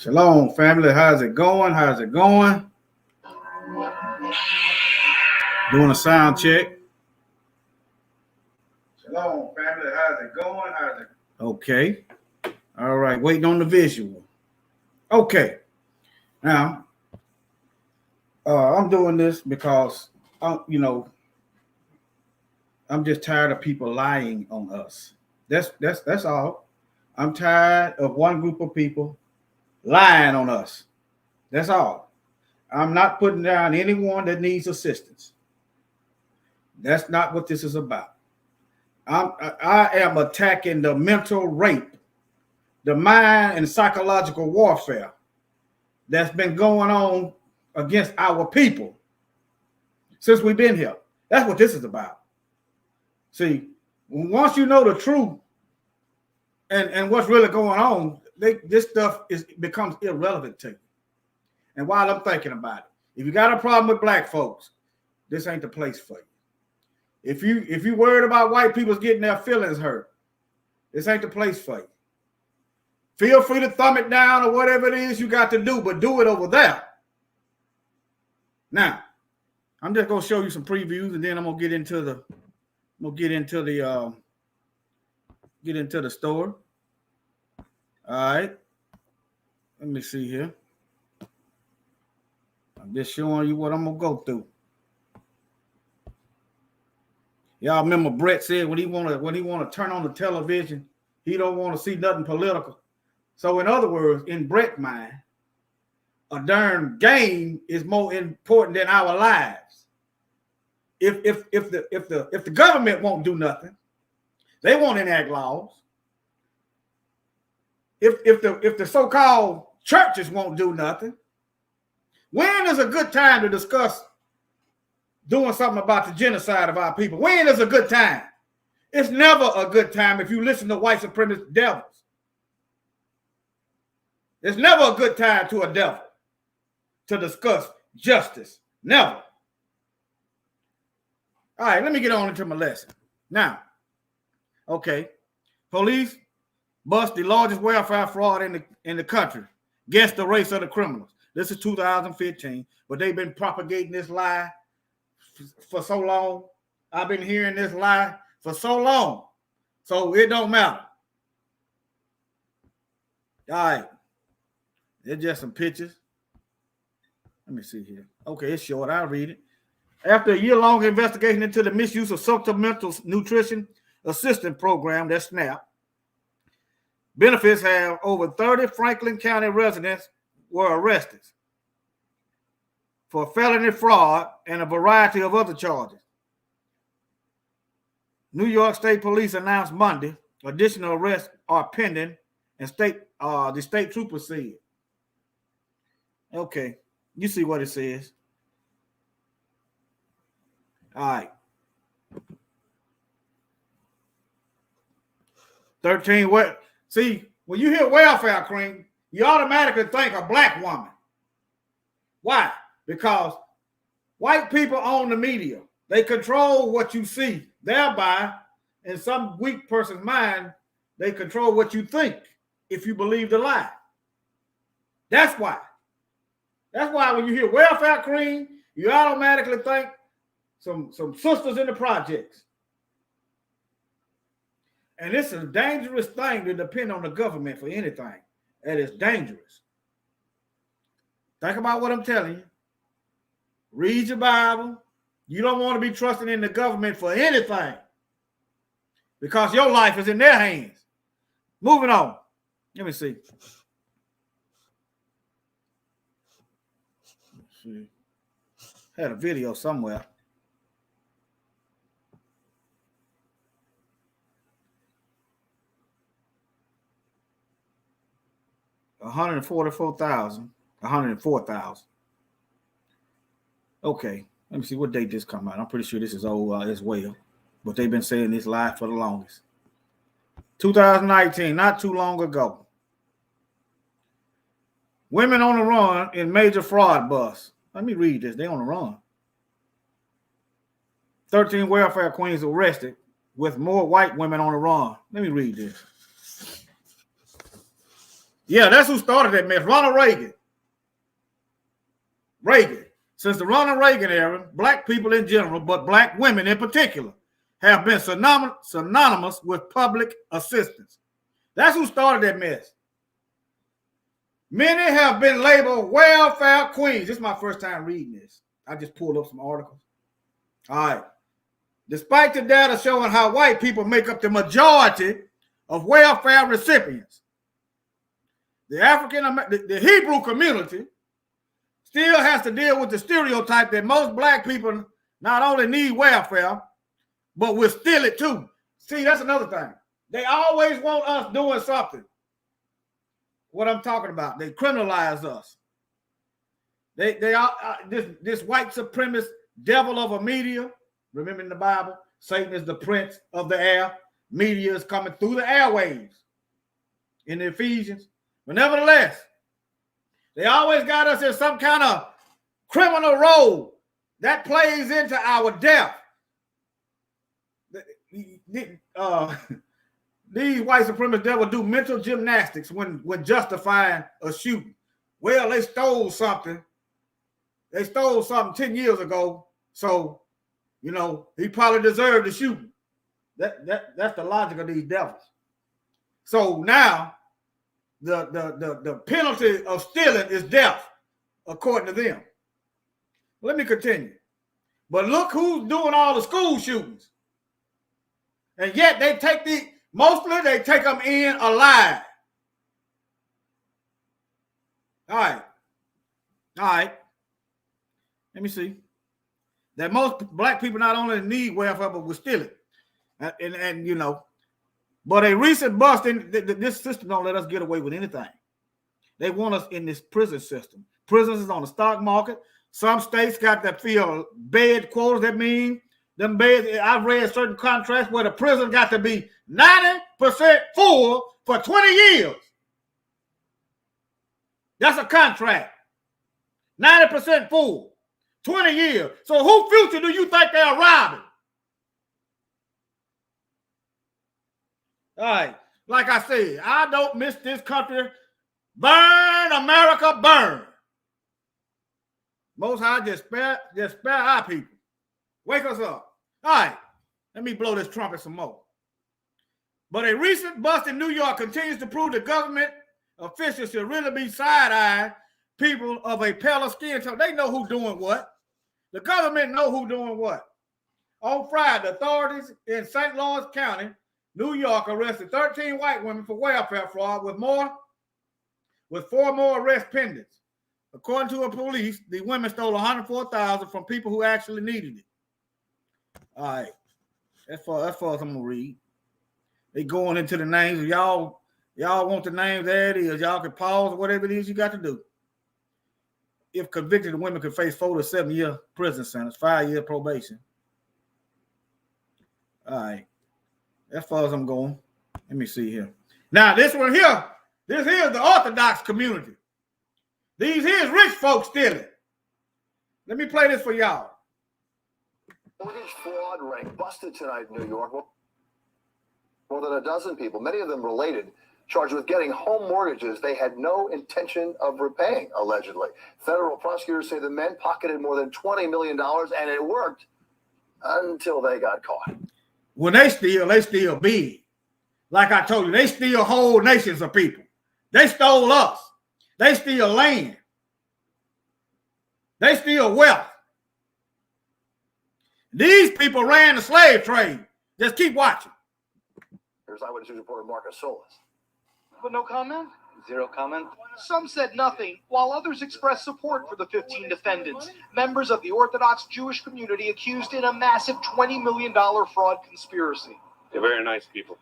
Shalom, family. How's it going? How's it going? Doing a sound check. Shalom, family. How's it going? How's it? Okay. All right. Waiting on the visual. Okay. Now, I'm doing this because, I'm just tired of people lying on us. That's all. I'm tired of one group of people lying on us. That's all. I'm not putting down anyone that needs assistance. That's not what this is about. I am attacking the mental rape, the mind and psychological warfare that's been going on against our people since we've been here. That's what this is about. See, once you know the truth and what's really going on, this stuff becomes irrelevant to you. And while I'm thinking about it, if you got a problem with black folks, this ain't the place for you. If you worried about white people's getting their feelings hurt, this ain't the place for you. Feel free to thumb it down or whatever it is you got to do, but do it over there. Now, I'm just gonna show you some previews, and then I'm gonna get into the store. All right. Let me see here. I'm just showing you what I'm gonna go through. Y'all remember Brett said when he wanna turn on the television, he don't want to see nothing political. So in other words, in Brett's mind, a darn game is more important than our lives. If the government won't do nothing, they won't enact laws. If the so-called churches won't do nothing, when is a good time to discuss doing something about the genocide of our people? When is a good time? It's never a good time if you listen to white supremacist devils. It's never a good time to a devil to discuss justice. Never. All right, let me get on into my lesson. Now, okay, police bust the largest welfare fraud in the country. Guess the race of the criminals. This is 2015, but they've been propagating this lie for so long. I've been hearing this lie for so long, so it don't matter. All right, it's just some pictures. Let me see here. Okay, it's short. I'll read it. After a year-long investigation into the misuse of supplemental nutrition assistance program, that's SNAP, benefits have over 30 Franklin County residents were arrested for felony fraud and a variety of other charges. New York State Police announced Monday Additional arrests are pending, and the state trooper said. Okay, you see what it says. All right. 13 what? See, when you hear welfare queen, you automatically think a black woman. Why? Because white people own the media. They control what you see. Thereby, in some weak person's mind, they control what you think if you believe the lie. That's why. That's why when you hear welfare queen, you automatically think some sisters in the projects. And it's a dangerous thing to depend on the government for anything. That is dangerous. Think about what I'm telling you. Read your Bible. You don't want to be trusting in the government for anything because your life is in their hands. Moving on. Let me see. Had a video somewhere. $144,000, 104,000. Okay, let me see what date this come out. I'm pretty sure this is old as well, but they've been saying this lie for the longest. 2019, not too long ago. Women on the run in major fraud bust. Let me read this. They on the run. 13 welfare queens arrested with more white women on the run. Let me read this. Yeah, that's who started that mess. Ronald Reagan. Since the Ronald Reagan era, black people in general, but black women in particular, have been synonymous with public assistance. That's who started that mess. Many have been labeled welfare queens. This is my first time reading this. I just pulled up some articles. All right. Despite the data showing how white people make up the majority of welfare recipients, the Hebrew community still has to deal with the stereotype that most black people not only need welfare, but will steal it too. See, that's another thing. They always want us doing something. What I'm talking about, they criminalize us. They are this white supremacist devil of a media. Remember in the Bible, Satan is the prince of the air. Media is coming through the airwaves in the Ephesians. But nevertheless, they always got us in some kind of criminal role that plays into our death. These white supremacist devils do mental gymnastics when justifying a shooting. Well, they stole something. They stole something 10 years ago, so he probably deserved the shooting. That's the logic of these devils. So now the penalty of stealing is death, according to them. Let me continue. But look who's doing all the school shootings. And yet they take mostly they take them in alive. All right. Let me see. That most black people not only need welfare, but will steal it. And but a recent bust in this system don't let us get away with anything. They want us in this prison system. Prisons is on the stock market. Some states got that fill bed quotas. That mean them beds. I've read certain contracts where the prison got to be 90% full for 20 years. That's a contract. 90% full, 20 years. So whose future do you think they are robbing? All right. Like I said, I don't miss this country. Burn, America, burn. Most High just spare our people. Wake us up. All right. Let me blow this trumpet some more. But a recent bust in New York continues to prove the government officials should really be side-eyeing people of a paler skin tone. They know who's doing what. The government know who's doing what. On Friday, authorities in St. Lawrence County, New York, arrested 13 white women for welfare fraud with 4 more arrests pending. According to the police, the women stole $104,000 from people who actually needed it. All right. That's far as I'm going to read. They going into the names. Y'all want the names, there it is. Y'all can pause or whatever it is you got to do. If convicted, the women could face 4 to 7 year prison sentence, 5-year probation. All right. As far as I'm going. Let me see here. Now, this one here, this here is the Orthodox community. These here's rich folks stealing. Let me play this for y'all. Mortgage fraud ring busted tonight in New York. More than a dozen people, many of them related, charged with getting home mortgages they had no intention of repaying, allegedly. Federal prosecutors say the men pocketed more than $20 million, and it worked until they got caught. When they steal big. Like I told you, they steal whole nations of people. They stole us. They steal land. They steal wealth. These people ran the slave trade. Just keep watching. Here's Eyewitness News reporter Marcus Solis. But no comment? Zero comment. Some said nothing, while others expressed support for the 15 defendants, members of the Orthodox Jewish community accused in a massive $20 million fraud conspiracy. They're very nice people.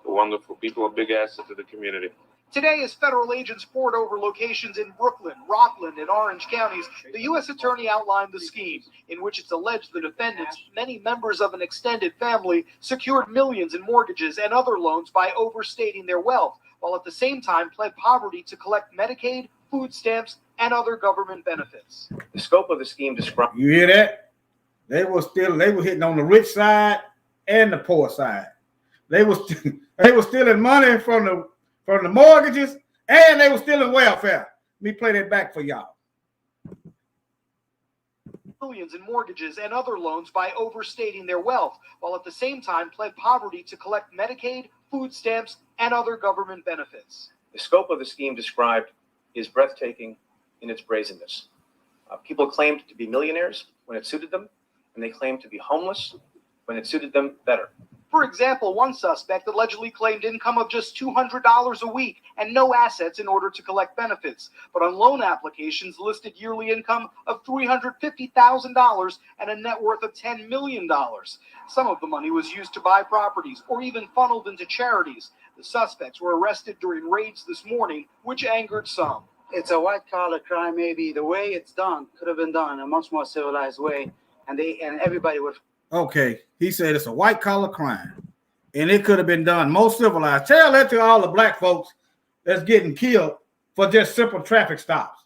They're wonderful people, a big asset to the community. Today, as federal agents poured over locations in Brooklyn, Rockland, and Orange counties, the U.S. attorney outlined the scheme, in which it's alleged the defendants, many members of an extended family, secured millions in mortgages and other loans by overstating their wealth, while at the same time pled poverty to collect Medicaid, food stamps, and other government benefits. The scope of the scheme described. You hear that? They were hitting on the rich side and the poor side. They were stealing money from the mortgages, and they were stealing welfare. Let me play that back for y'all. Millions in mortgages and other loans by overstating their wealth, while at the same time pled poverty to collect Medicaid, food stamps, and other government benefits. The scope of the scheme described is breathtaking in its brazenness. People claimed to be millionaires when it suited them, and they claimed to be homeless when it suited them better. For example, one suspect allegedly claimed income of just $200 a week and no assets in order to collect benefits, but on loan applications listed yearly income of $350,000 and a net worth of $10 million. Some of the money was used to buy properties or even funneled into charities. The suspects were arrested during raids this morning, which angered some. It's a white-collar crime. Maybe the way it's done could have been done in a much more civilized way, and everybody would. Okay, he said it's a white-collar crime, and it could have been done more civilized. Tell that to all the black folks that's getting killed for just simple traffic stops.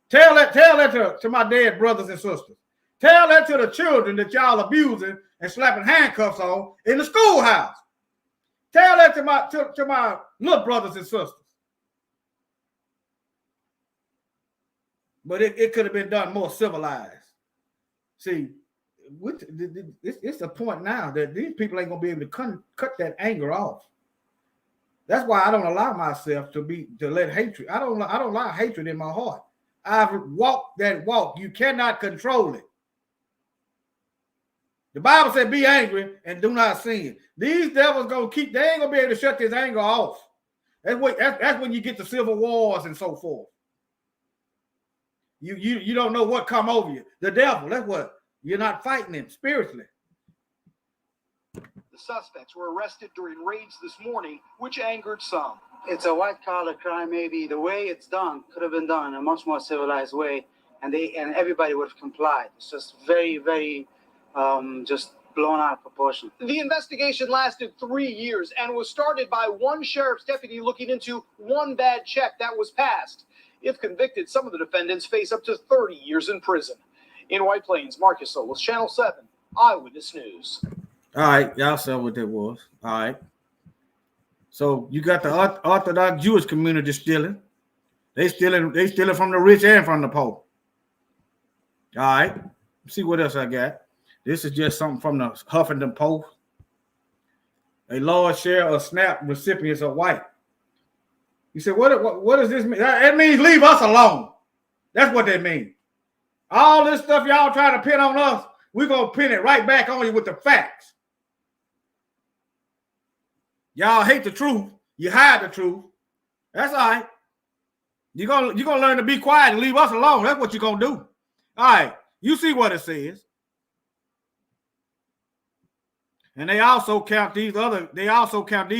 Tell that to my dead brothers and sisters. Tell that to the children that y'all abusing and slapping handcuffs on in the schoolhouse. Tell that to my little brothers and sisters. But it could have been done more civilized. See, it's the point now that these people ain't gonna be able to cut that anger off. That's why I don't allow myself to let hatred. I don't allow hatred in my heart. I've walked that walk. You cannot control it. The Bible said, "Be angry and do not sin." These devils gonna keep. They ain't gonna be able to shut this anger off. That's when you get the civil wars and so forth. You don't know what come over you. The devil. That's what. You're not fighting him spiritually. The suspects were arrested during raids this morning, which angered some. It's a white-collar crime. Maybe the way it's done could have been done in a much more civilized way, and everybody would have complied. It's just very, very, just blown out of proportion. The investigation lasted 3 years and was started by one sheriff's deputy looking into one bad check that was passed. If convicted, some of the defendants face up to 30 years in prison. In White Plains, Marcus Solis, Channel 7, Eyewitness News. All right, y'all saw what that was. All right. So you got the Orthodox Jewish community stealing. They stealing from the rich and from the poor. All right. Let's see what else I got. This is just something from the Huffington Post. A large share of SNAP recipients are white. You said, what does this mean? That means leave us alone. That's what that means. All this stuff y'all trying to pin on us, we're going to pin it right back on you with the facts. Y'all hate the truth. You hide the truth. That's all right. You're gonna learn to be quiet and leave us alone. That's what you're going to do. All right. You see what it says. And they also count these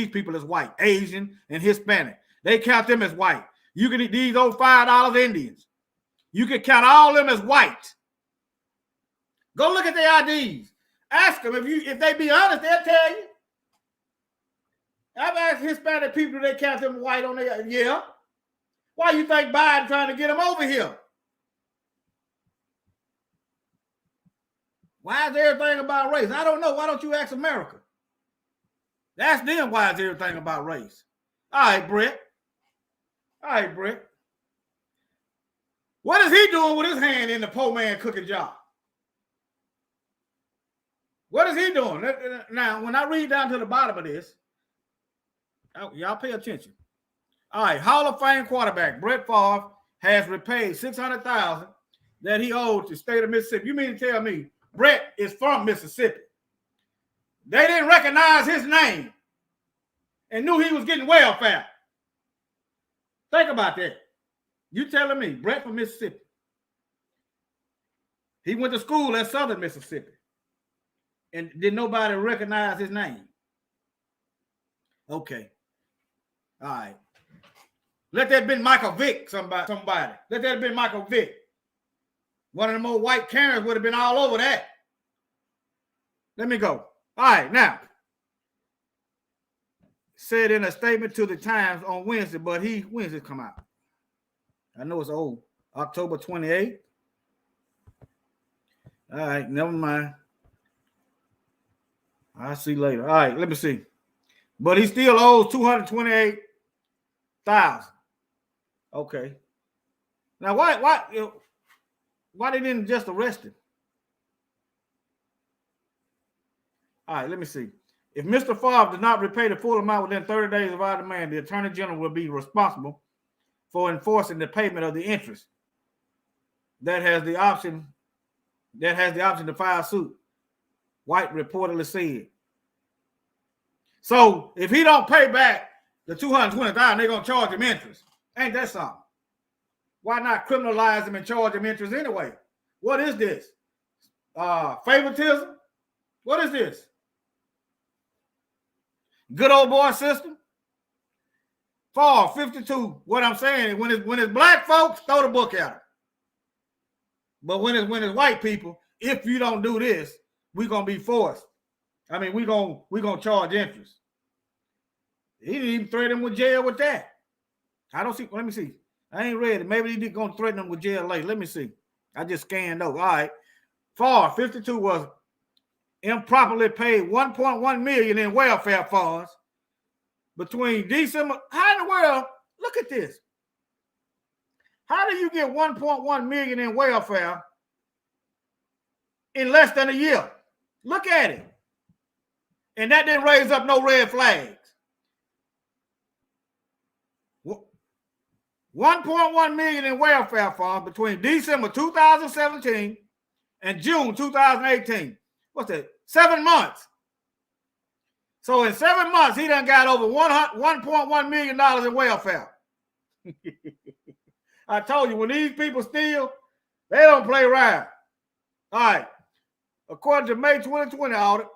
people as white, Asian, and Hispanic. They count them as white. You can eat these old $5 Indians. You can count all of them as white. Go look at their IDs. Ask them if they be honest, they'll tell you. I've asked Hispanic people, they count them white on their, yeah. Why you think Biden trying to get them over here? Why is everything about race? I don't know. Why don't you ask America? Ask them why is everything about race. All right, Brett. What is he doing with his hand in the poor man cooking jar? What is he doing? Now, when I read down to the bottom of this, y'all pay attention. All right, Hall of Fame quarterback Brett Favre has repaid $600,000 that he owed to the state of Mississippi. You mean to tell me Brett is from Mississippi? They didn't recognize his name and knew he was getting welfare. Think about that. You telling me Brett from Mississippi? He went to school at Southern Mississippi. And did nobody recognize his name? Okay. All right. Let that have been Michael Vick, somebody. Let that have been Michael Vick. One of the more white Karens would have been all over that. Let me go. All right, now. Said in a statement to the Times on Wednesday, but when's it come out? I know it's old. October 28th. All right, never mind. I'll see later. All right, let me see. But he still owes $228,000. Okay. Now, why they didn't just arrest him? All right, let me see. If Mr. Favre does not repay the full amount within 30 days of our demand, the Attorney General will be responsible for enforcing the payment of the interest. That has the option to file suit. White reportedly said. So if he don't pay back the $220,000, they're gonna charge him interest. Ain't that something? Why not criminalize him and charge him interest anyway? What is this? Favoritism? What is this? Good old boy system? Fall 52. What I'm saying is when it's black folks, throw the book at them. But when it's white people, if you don't do this, we're gonna be forced. I mean, we're gonna charge interest. He didn't even threaten him with jail with that. I don't see. Let me see. I ain't read it. Maybe he gonna threaten him with jail later. Let me see. I just scanned over. All right. Favre 52 was improperly paid $1.1 million in welfare funds between December. How in the world? Look at this. How do you get $1.1 million in welfare in less than a year? Look at it. And that didn't raise up no red flags. $1.1 million in welfare funds between December 2017 and June 2018. What's that? 7 months. So in 7 months, he done got over $1.1 million in welfare. I told you, when these people steal, they don't play around. All right. According to May 2020 audit,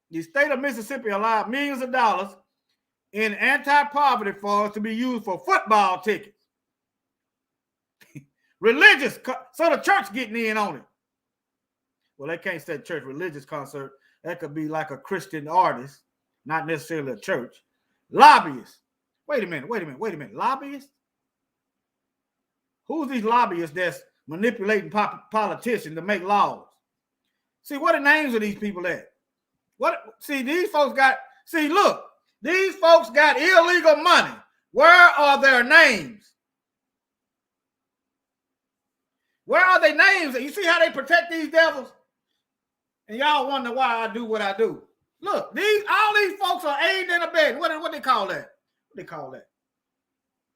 the state of Mississippi allowed millions of dollars in anti-poverty funds to be used for football tickets. Religious, so the church getting in on it. Well, they can't say church religious concert. That could be like a Christian artist, not necessarily a church. Lobbyists. Wait a minute. Lobbyists? Who's these lobbyists that's manipulating politicians to make laws? See, what are the names of these people at? These folks got illegal money. Where are their names? Where are their names? You see how they protect these devils? And y'all wonder why I do what I do. Look, all these folks are aiding and abetting. What they call that? What they call that?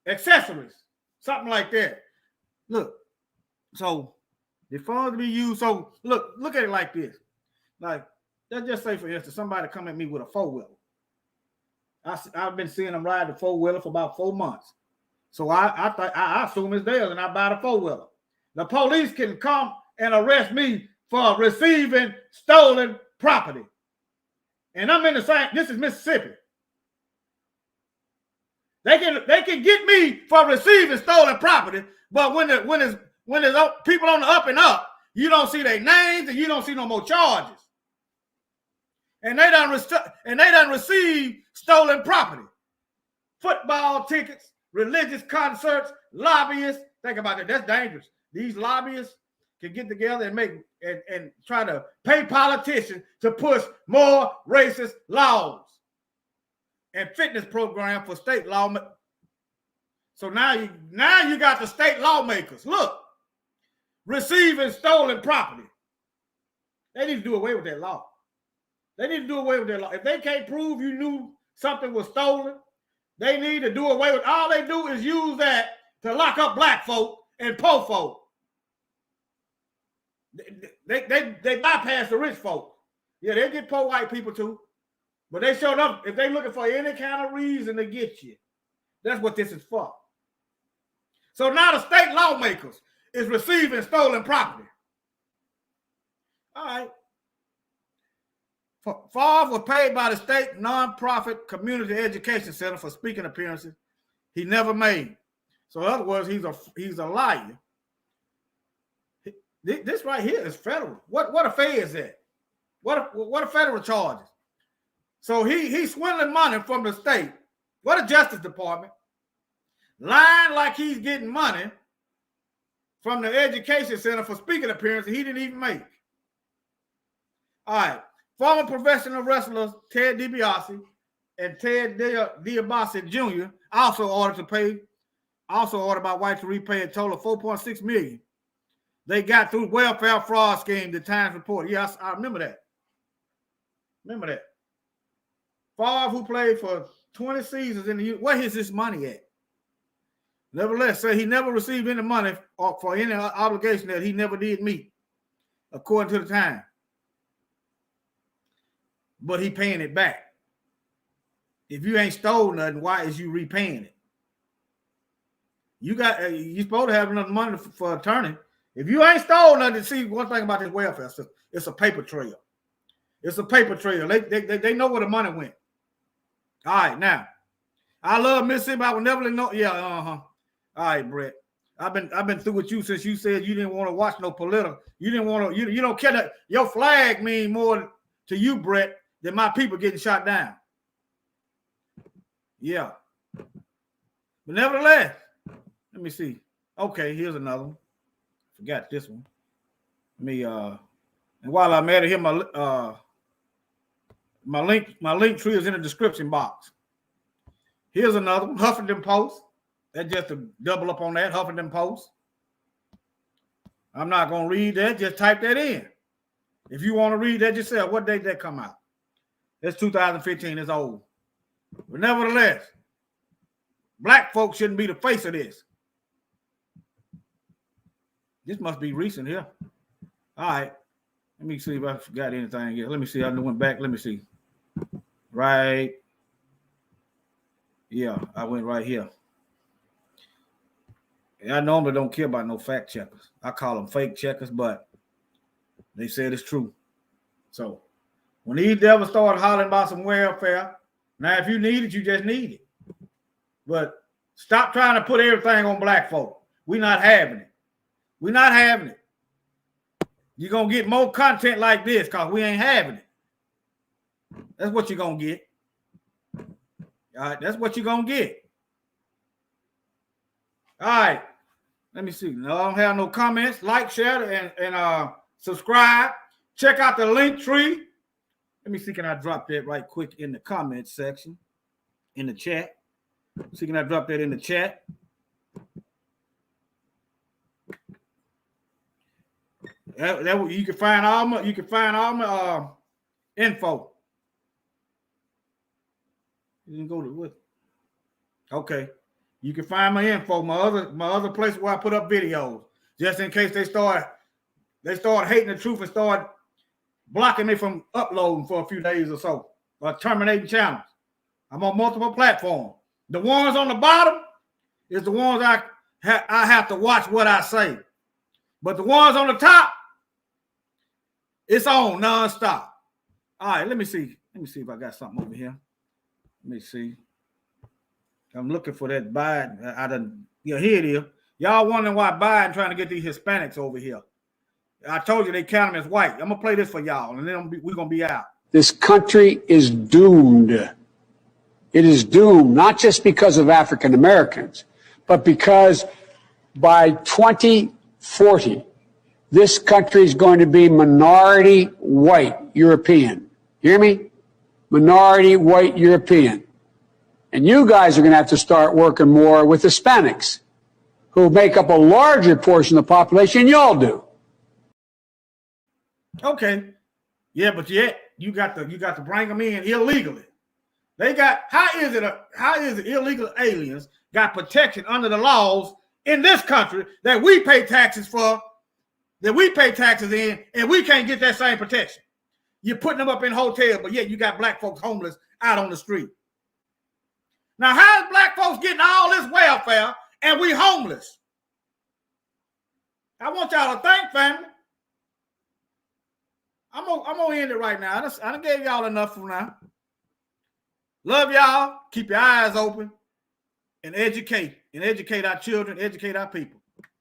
Accessories. Something like that. Look. So the funds be used. So look at it like this. Like, let's just say, for instance, somebody come at me with a four-wheeler. I've been seeing them ride the four-wheeler for about 4 months. So I assume it's theirs and I buy the four-wheeler. The police can come and arrest me for receiving stolen property. and I'm in the same. This is Mississippi. They can get me for receiving stolen property, but when there's people on the up and up, you don't see their names and you don't see no more charges. And they done receive stolen property, football tickets, religious concerts, lobbyists. Think about it. That's dangerous. These lobbyists can get together and make and try to pay politicians to push more racist laws and fitness program for state law. So now you got the state lawmakers. Look, receiving stolen property. They need to do away with that law. They need to do away with that law. If they can't prove you knew something was stolen, they need to do away with. All they do is use that to lock up black folk and poor folk. They bypass the rich folk. Yeah, they get poor white people too. But they showed up, if they looking for any kind of reason to get you. That's what this is for. So now the state lawmakers is receiving stolen property. All right. Favre was paid by the state nonprofit community education center for speaking appearances he never made. So in other words, he's a liar. This right here is federal. What a fee is that? What a federal charges? So he's swindling money from the state. What a Justice Department. Lying like he's getting money from the education center for speaking appearances he didn't even make. All right. Former professional wrestlers Ted DiBiase and Ted DiBiase Jr. also ordered by whites to repay a total of $4.6 million. They got through welfare fraud scheme, the Times reported. Yes, I remember that. Remember that. Favre, who played for 20 seasons in the U.S., where is this money at? Nevertheless, say he never received any money for any obligation that he never did meet, according to the Times. But he paying it back. If you ain't stole nothing, why is you repaying it? You supposed to have enough money for attorney. If you ain't stole nothing, see one thing about this welfare system, it's a paper trail. It's a paper trail. They know where the money went. All right, now I love Mississippi. I will never know. Yeah, All right, Brett. I've been through with you since you said you didn't want to watch no political. You didn't want to. You don't care that your flag mean more to you, Brett, than my people getting shot down. Yeah. But nevertheless, let me see. Okay, here's another one. Forgot this one. And while I'm at it here, my link tree is in the description box. Here's another one, Huffington Post. That's just to double up on that, Huffington Post. I'm not going to read that. Just type that in. If you want to read that yourself, what date that come out? That's 2015. It's old. But nevertheless, black folks shouldn't be the face of this. This must be recent here. All right. Let me see if I forgot anything here. Let me see. I went back. Let me see. Right. Yeah, I went right here. And I normally don't care about no fact checkers. I call them fake checkers, but they said it's true. So when these devils started hollering about some welfare, now if you need it, you just need it. But stop trying to put everything on black folk. We're not having it. We're not having it. You're going to get more content like this because we ain't having it. That's what you're going to get. All right, that's what you're going to get. All right, let me see. No, I don't have no comments. Like, share, and subscribe. Check out the link tree. Let me see, can I drop that right quick in the comments section, in the chat? See, can I drop that in the chat? You can find all my info. You can go to what? Okay. You can find my info, my other place where I put up videos, just in case they start hating the truth and start blocking me from uploading for a few days or so, or terminating channels. I'm on multiple platforms. The ones on the bottom is the ones I have to watch what I say. But the ones on the top, it's on nonstop. All right, let me see. Let me see if I got something over here. Let me see. I'm looking for that Biden. Here it is. Y'all wondering why Biden trying to get these Hispanics over here. I told you they count them as white. I'm going to play this for y'all, and then we're going to be out. This country is doomed. It is doomed, not just because of African Americans, but because by 2040, this country is going to be minority white European. You hear me? Minority white European. And you guys are going to have to start working more with Hispanics, who make up a larger portion of the population than y'all do. Okay. Yeah, but yet you got to bring them in illegally. They got how is it illegal aliens got protection under the laws in this country that we pay taxes for, that we pay taxes in, and we can't get that same protection? You're putting them up in hotels, but yet you got black folks homeless out on the street. Now, how is black folks getting all this welfare and we homeless? I want y'all to think, family. I'm gonna end it right now. I done gave y'all enough for now. Love y'all. Keep your eyes open and educate our children, educate our people.